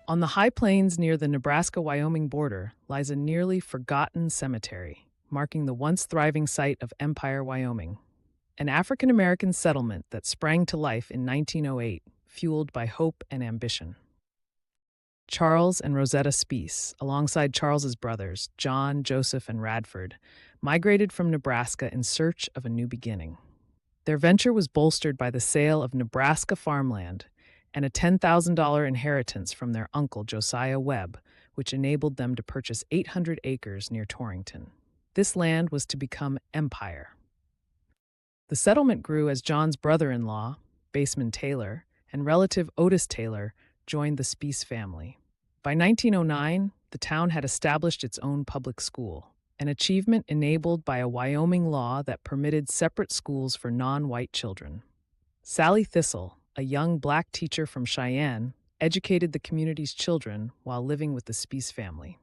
On the high plains near the Nebraska-Wyoming border lies a nearly forgotten cemetery, marking the once thriving site of Empire, Wyoming, an African-American settlement that sprang to life in 1908, fueled by hope and ambition. Charles and Rosetta Speece, alongside Charles's brothers, John, Joseph, and Radford, migrated from Nebraska in search of a new beginning. Their venture was bolstered by the sale of Nebraska farmland and a $10,000 inheritance from their uncle Josiah Webb, which enabled them to purchase 800 acres near Torrington. This land was to become Empire. The settlement grew as John's brother-in-law, Baseman Taylor, and relative Otis Taylor joined the Speece family. By 1909, the town had established its own public school, an achievement enabled by a Wyoming law that permitted separate schools for non-white children. Sally Thistle, a young black teacher from Cheyenne, educated the community's children while living with the Speece family.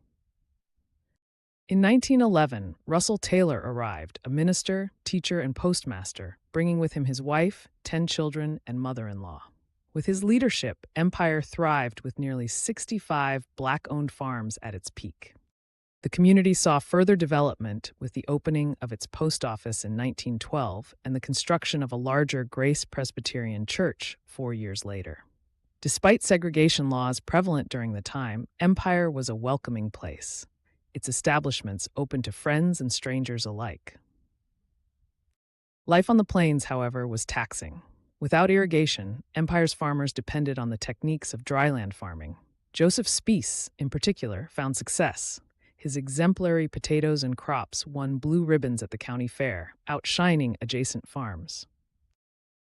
In 1911, Russell Taylor arrived, a minister, teacher, and postmaster, bringing with him his wife, 10 children, and mother-in-law. With his leadership, Empire thrived with nearly 65 black-owned farms at its peak. The community saw further development with the opening of its post office in 1912 and the construction of a larger Grace Presbyterian church 4 years later. Despite segregation laws prevalent during the time, Empire was a welcoming place, its establishments open to friends and strangers alike. Life on the plains, however, was taxing. Without irrigation, Empire's farmers depended on the techniques of dryland farming. Joseph Speece, in particular, found success. His exemplary potatoes and crops won blue ribbons at the county fair, outshining adjacent farms.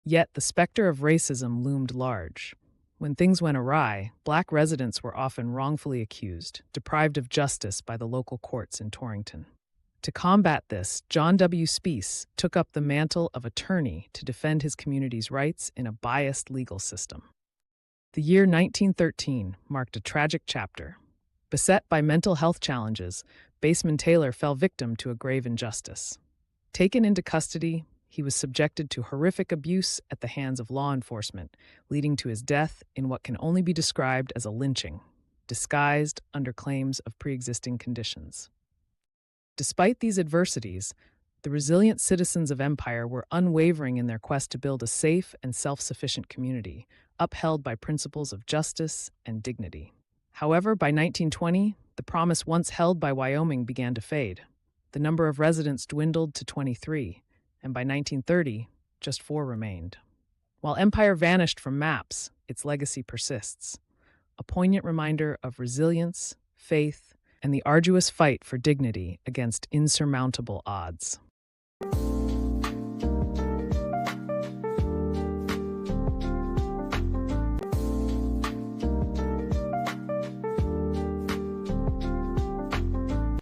Yet the specter of racism loomed large. When things went awry, black residents were often wrongfully accused, deprived of justice by the local courts in Torrington. To combat this, John W. Speece took up the mantle of attorney to defend his community's rights in a biased legal system. The year 1913 marked a tragic chapter. Beset by mental health challenges, Baseman Taylor fell victim to a grave injustice. Taken into custody, he was subjected to horrific abuse at the hands of law enforcement, leading to his death in what can only be described as a lynching, disguised under claims of pre-existing conditions. Despite these adversities, the resilient citizens of Empire were unwavering in their quest to build a safe and self-sufficient community, upheld by principles of justice and dignity. However, by 1920, the promise once held by Wyoming began to fade. The number of residents dwindled to 23, and by 1930, just 4 remained. While Empire vanished from maps, its legacy persists, a poignant reminder of resilience, faith, and the arduous fight for dignity against insurmountable odds.